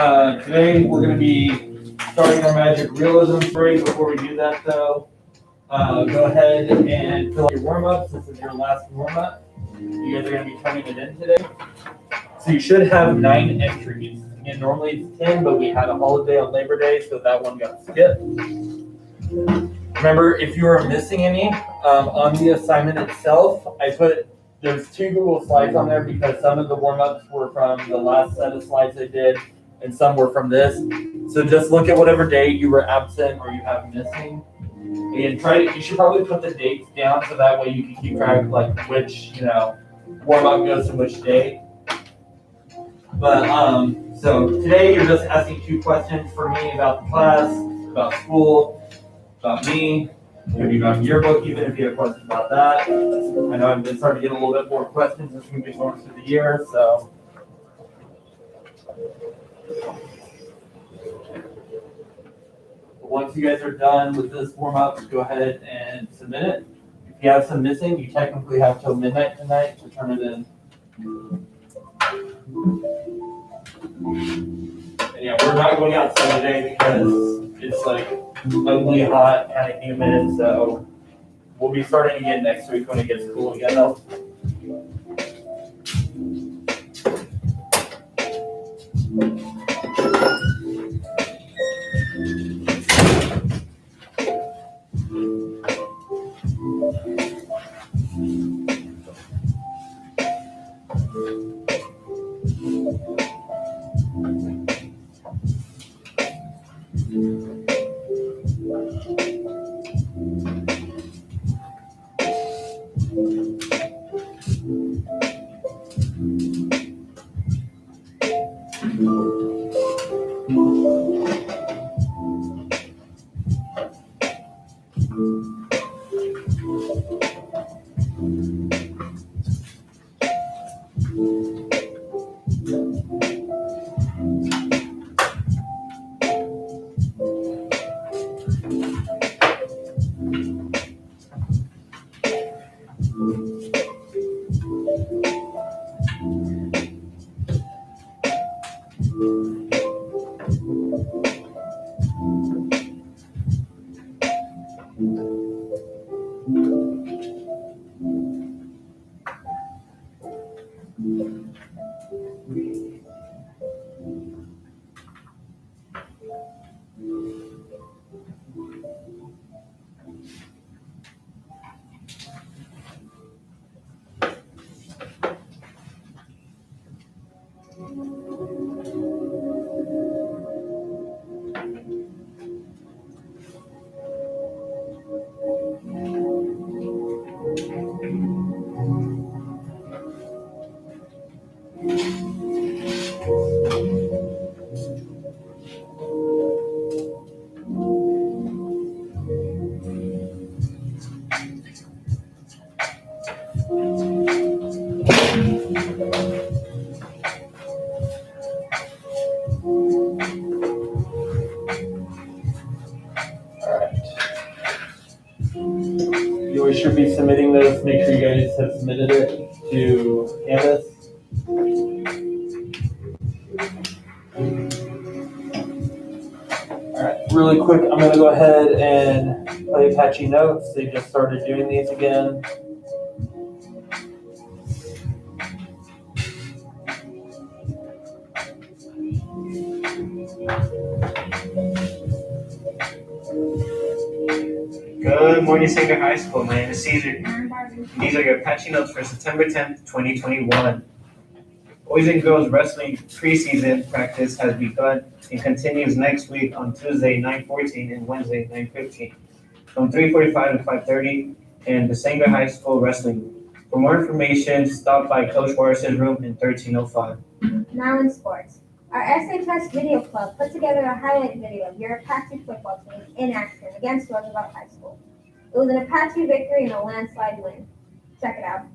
Today we're going to be starting our Magic Realism break. Before we do that, though, go ahead and fill out your warm-ups. This is your last warm-up. You guys are going to be turning it in today. So you should have 9 entries. And normally it's 10, but we had a holiday on Labor Day, so that one got skipped. Remember, if you are missing any, on the assignment itself, there's 2 Google Slides on there because some of the warm-ups were from the last set of slides I did, and some were from this. So just look at whatever date you were absent or you have missing. And you should probably put the dates down so that way you can keep track of like which, warm-up goes to which day. But so today you're just asking 2 questions for me about the class, about school, about me, maybe about your yearbook, even if you have questions about that. I know I've been starting to get a little bit more questions as we get going through the year, so. Once you guys are done with this warm-up, go ahead and submit it. If you have some missing, you technically have till midnight tonight to turn it in. And yeah, we're not going outside today because it's like ugly hot, kind of humid, so we'll be starting again next week when it gets cool again though. You always should be submitting those. Make sure you guys have submitted it to Canvas. Alright, really quick, I'm going to go ahead and play Apache Notes. They just started doing these again. Good morning, Sacred High School. My name is Caesar. These are your Apache Notes for September 10th, 2021. Boys and girls wrestling preseason practice has begun and continues next week on Tuesday, 9/14 and Wednesday, 9/15 from 3:45 to 5:30 in the Sanger High School Wrestling. For more information, stop by Coach Morris's room in 1305. Now in sports. Our SHS Video Club put together a highlight video of your Apache football team in action against Roosevelt High School. It was an Apache victory and a landslide win. Check it out.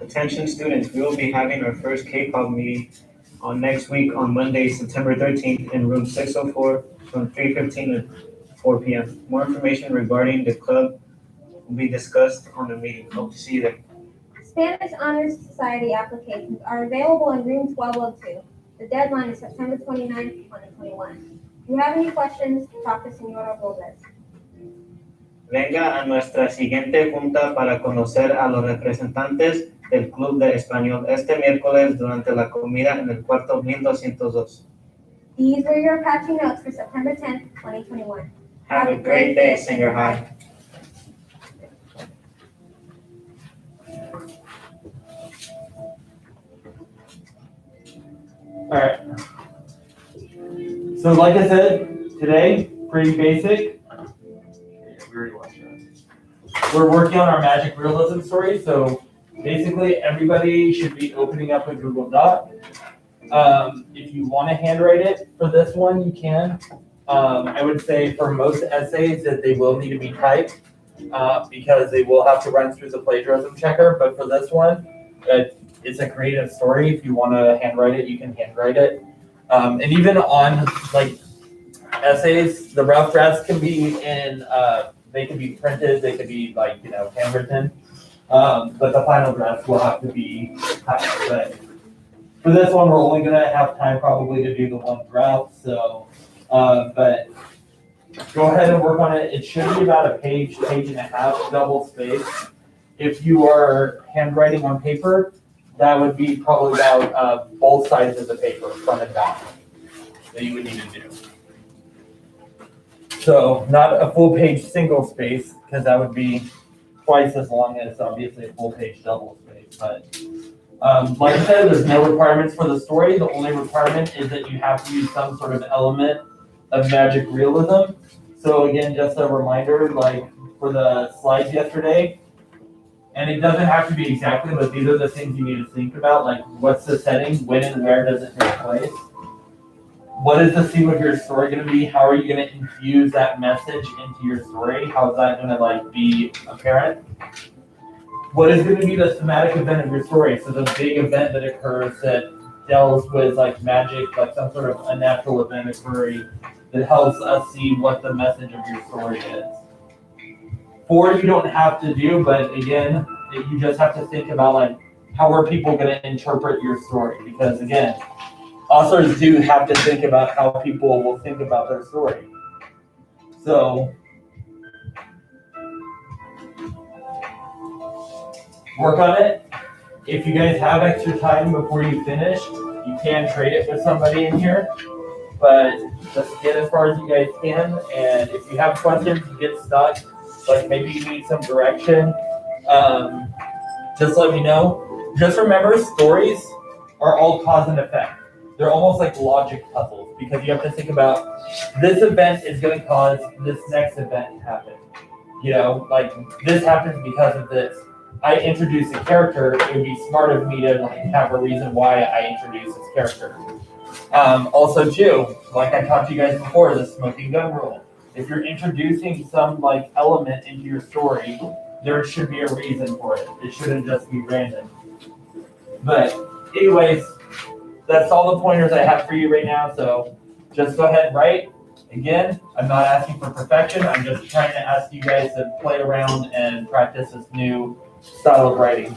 Attention students, we will be having our first K-pop meeting on next week on Monday, September 13th in room 604 from 3:15 to 4 p.m. More information regarding the club will be discussed on the meeting. Hope to see you there. Spanish Honors Society applications are available in room 1202. The deadline is September 29th, 2021. If you have any questions, talk to Senora Robles. Venga a nuestra siguiente junta para conocer a los representantes del Club de Español este miércoles durante la comida en el cuarto 1202. These were your Apache notes for September 10th, 2021. Have a great day, Senior High. Alright. So like I said, today, pretty basic. We already watched that. We're working on our magic realism story, so basically everybody should be opening up a Google Doc. If you want to handwrite it for this one, you can. I would say for most essays that they will need to be typed because they will have to run through the plagiarism checker, but for this one, it's a creative story. If you want to handwrite it, you can handwrite it. And even on like essays, the rough drafts can be in, they can be printed, they could be like, handwritten. But the final drafts will have to be typed. But for this one, we're only gonna have time probably to do the one draft, so, but go ahead and work on it. It should be about a page, page and a half, double space. If you are handwriting on paper, that would be probably about both sides of the paper, front and back, that you would need to do. So not a full page single space, because that would be twice as long as obviously a full page double space. But like I said, there's no requirements for the story. The only requirement is that you have to use some sort of element of magic realism. So again, just a reminder, like for the slides yesterday, and it doesn't have to be exactly, but these are the things you need to think about, like what's the setting, when and where does it take place? What is the theme of your story going to be? How are you going to infuse that message into your story? How is that going to like be apparent? What is going to be the thematic event of your story? So the big event that occurs that deals with like magic, like some sort of unnatural event occurring that helps us see what the message of your story is. 4 you don't have to do, but again, you just have to think about like how are people going to interpret your story? Because again, authors do have to think about how people will think about their story. So work on it. If you guys have extra time before you finish, you can trade it with somebody in here, but just get as far as you guys can. And if you have questions, you get stuck, like maybe you need some direction, just let me know. Just remember, stories are all cause and effect. They're almost like logic puzzles because you have to think about this event is going to cause this next event to happen. Like this happens because of this. I introduce a character, it would be smart of me to like have a reason why I introduce this character. Also too, like I taught you guys before, the smoking gun rule. If you're introducing some like element into your story, there should be a reason for it. It shouldn't just be random. But anyways, that's all the pointers I have for you right now. So just go ahead and write. Again, I'm not asking for perfection. I'm just trying to ask you guys to play around and practice this new style of writing.